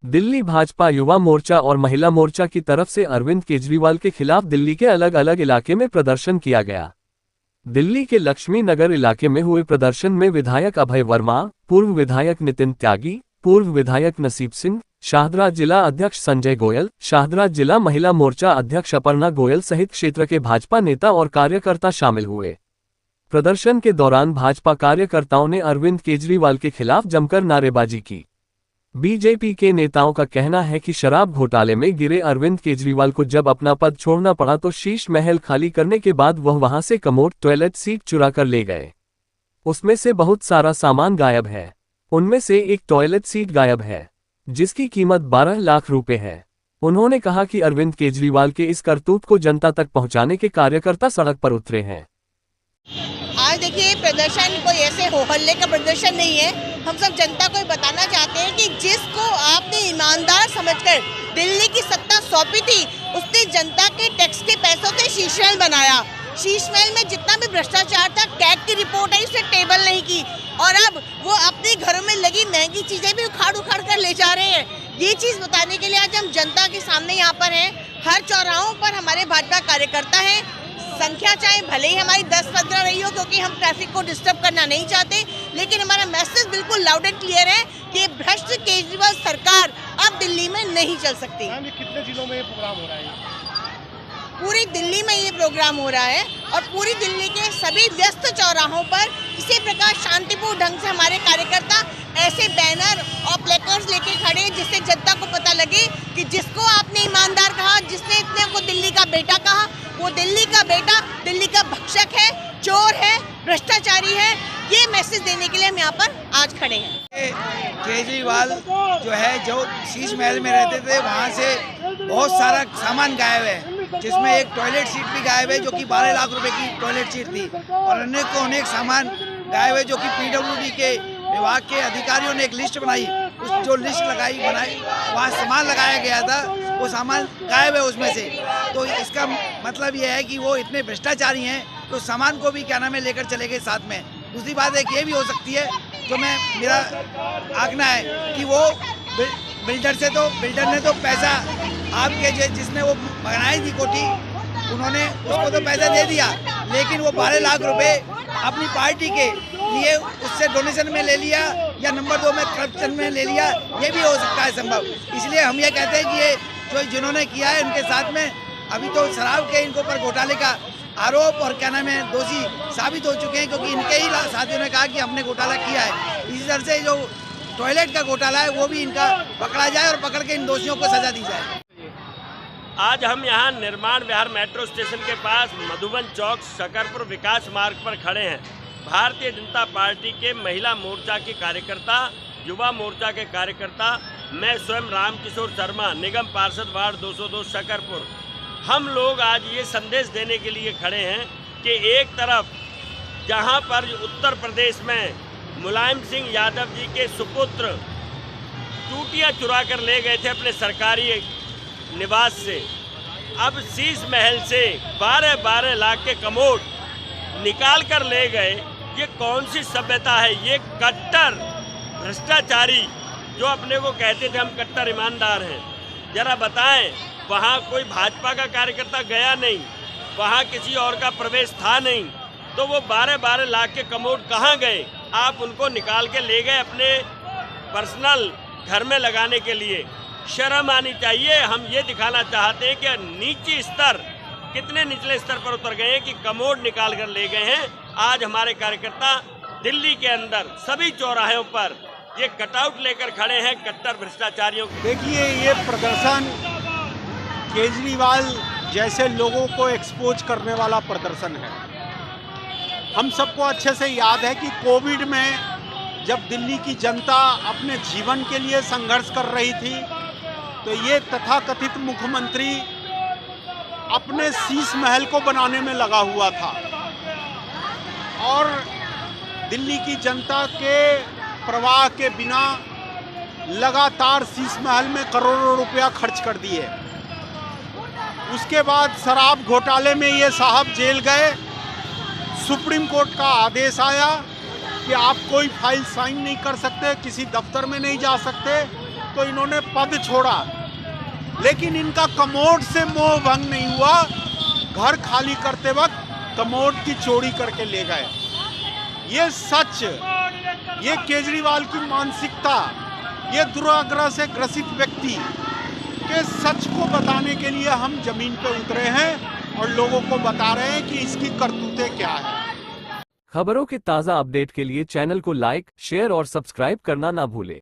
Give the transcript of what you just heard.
दिल्ली भाजपा युवा मोर्चा और महिला मोर्चा की तरफ से अरविंद केजरीवाल के खिलाफ दिल्ली के अलग अलग इलाके में प्रदर्शन किया गया। दिल्ली के लक्ष्मी नगर इलाके में हुए प्रदर्शन में विधायक अभय वर्मा, पूर्व विधायक नितिन त्यागी, पूर्व विधायक नसीब सिंह, शाहदरा जिला अध्यक्ष संजय गोयल, शाहदरा जिला महिला मोर्चा अध्यक्ष अपर्णा गोयल सहित क्षेत्र के भाजपा नेता और कार्यकर्ता शामिल हुए। प्रदर्शन के दौरान भाजपा कार्यकर्ताओं ने अरविंद केजरीवाल के खिलाफ जमकर नारेबाजी की। बीजेपी के नेताओं का कहना है कि शराब घोटाले में गिरे अरविंद केजरीवाल को जब अपना पद छोड़ना पड़ा तो शीश महल खाली करने के बाद वह वहां से कमोड टॉयलेट सीट चुरा कर ले गए। उसमें से बहुत सारा सामान गायब है। उनमें से एक टॉयलेट सीट गायब है जिसकी कीमत 12 लाख रुपए है। उन्होंने कहा कि अरविंद केजरीवाल के इस करतूत को जनता तक पहुंचाने के कार्यकर्ता सड़क पर उतरे हैं। आज देखिए, प्रदर्शन कोई ऐसे हो हल्ले का प्रदर्शन नहीं है। हम सब जनता को बताना चाहते हैं कि जिसको आपने ईमानदार समझकर दिल्ली की सत्ता सौंपी थी, उसने जनता के टैक्स के पैसों से शीश महल बनाया। शीश महल में जितना भी भ्रष्टाचार था, कैग की रिपोर्ट आई, उसने टेबल नहीं की और अब वो अपने घरों में लगी महंगी चीजें भी उखाड़ कर ले जा रहे हैं। ये चीज बताने के लिए आज हम जनता के सामने यहाँ पर हैं। हर चौराहों पर हमारे भाजपा कार्यकर्ता हैं। संख्या चाहे भले ही हमारी 10-15 रही हो, क्योंकि हम ट्रैफिक को डिस्टर्ब करना नहीं चाहते, लेकिन हमारा मैसेज बिल्कुल लाउड एंड क्लियर है कि भ्रष्ट केजरीवाल सरकार अब दिल्ली में नहीं चल सकती। कितने जिलों में ये प्रोग्राम हो रहा है? पूरी दिल्ली में ये प्रोग्राम हो रहा है और पूरी दिल्ली के सभी व्यस्त चौराहों पर इसी प्रकार शांतिपूर्ण ढंग से हमारे कार्यकर्ता ऐसे बैनर और प्लेकार्ड्स लेके खड़े हैं, जिससे जनता को पता लगे कि जिसको आपने ईमानदार कहा, जिसने इतने को दिल्ली का बेटा कहा, वो दिल्ली का बेटा दिल्ली का भक्षक है, चोर है, भ्रष्टाचारी है। ये मैसेज देने के लिए हम यहाँ पर आज खड़े हैं। केजरीवाल जो है, जो शीश महल में रहते थे, वहाँ से बहुत सारा सामान गायब है, जिसमें एक टॉयलेट सीट भी गायब है जो कि 12 लाख रुपए की टॉयलेट सीट थी और अनेक सामान गायब है जो कि पीडब्ल्यूडी के विभाग के अधिकारियों ने एक लिस्ट बनाई। उस जो लिस्ट बनाई वहाँ सामान लगाया गया था, वो सामान गायब है उसमें से। तो इसका मतलब ये है कि वो इतने भ्रष्टाचारी हैं तो सामान को भी क्या नाम है लेकर चले गए साथ में। दूसरी बात एक ये भी हो सकती है, जो मेरा आंकना है कि वो बिल्डर ने तो पैसा आपके जिसने वो बनाई थी कोठी, उन्होंने उसको तो पैसा दे दिया, लेकिन वो 12 लाख रुपए अपनी पार्टी के लिए उससे डोनेशन में ले लिया या नंबर 2 में करप्शन में ले लिया। ये भी हो सकता है संभव। इसलिए हम ये कहते हैं कि ये जो जिन्होंने किया है उनके साथ में अभी तो शराब के इनको पर घोटाले का आरोप और क्या नाम है दोषी साबित हो चुके हैं, क्योंकि इनके ही साथियों ने कहा कि हमने घोटाला किया है। इसी तरह से जो टॉयलेट का घोटाला है वो भी इनका पकड़ा जाए और पकड़ के इन दोषियों को सजा दी जाए। आज हम यहाँ निर्माण विहार मेट्रो स्टेशन के पास मधुबन चौक शकरपुर विकास मार्ग पर खड़े हैं। भारतीय जनता पार्टी के महिला मोर्चा के कार्यकर्ता, युवा मोर्चा के कार्यकर्ता, मैं स्वयं रामकिशोर शर्मा, निगम पार्षद वार्ड 202 शकरपुर, हम लोग आज ये संदेश देने के लिए खड़े हैं कि एक तरफ जहाँ पर उत्तर प्रदेश में मुलायम सिंह यादव जी के सुपुत्र टूटियाँ चुरा कर ले गए थे अपने सरकारी निवास से, अब शीश महल से 12 लाख के कमोड निकाल कर ले गए। ये कौन सी सभ्यता है? ये कट्टर भ्रष्टाचारी जो अपने को कहते थे हम कट्टर ईमानदार हैं, जरा बताएं, वहाँ कोई भाजपा का कार्यकर्ता गया नहीं, वहाँ किसी और का प्रवेश था नहीं, तो वो 12 लाख के कमोड कहाँ गए? आप उनको निकाल के ले गए अपने पर्सनल घर में लगाने के लिए। शर्म आनी चाहिए। हम ये दिखाना चाहते हैं कि नीचे स्तर, कितने निचले स्तर पर उतर गए हैं कि कमोड निकाल कर ले गए हैं। आज हमारे कार्यकर्ता दिल्ली के अंदर सभी चौराहों पर ये कटआउट लेकर खड़े हैं कट्टर भ्रष्टाचारियों। देखिए, ये प्रदर्शन केजरीवाल जैसे लोगों को एक्सपोज करने वाला प्रदर्शन है। हम सबको अच्छे से याद है कि कोविड में जब दिल्ली की जनता अपने जीवन के लिए संघर्ष कर रही थी, तो ये तथाकथित मुख्यमंत्री अपने शीश महल को बनाने में लगा हुआ था और दिल्ली की जनता के प्रवाह के बिना लगातार शीश महल में करोड़ों रुपया खर्च कर दिए। उसके बाद शराब घोटाले में ये साहब जेल गए। सुप्रीम कोर्ट का आदेश आया कि आप कोई फाइल साइन नहीं कर सकते, किसी दफ्तर में नहीं जा सकते, तो इन्होंने पद छोड़ा, लेकिन इनका कमोड से मोह भंग नहीं हुआ। घर खाली करते वक्त कमोड की चोरी करके ले गए। ये सच, ये केजरीवाल की मानसिकता, ये दुराग्रह से ग्रसित व्यक्ति के सच को बताने के लिए हम जमीन पे उतरे हैं और लोगों को बता रहे हैं कि इसकी करतूतें क्या है। खबरों के ताज़ा अपडेट के लिए चैनल को लाइक, शेयर और सब्सक्राइब करना ना भूलें।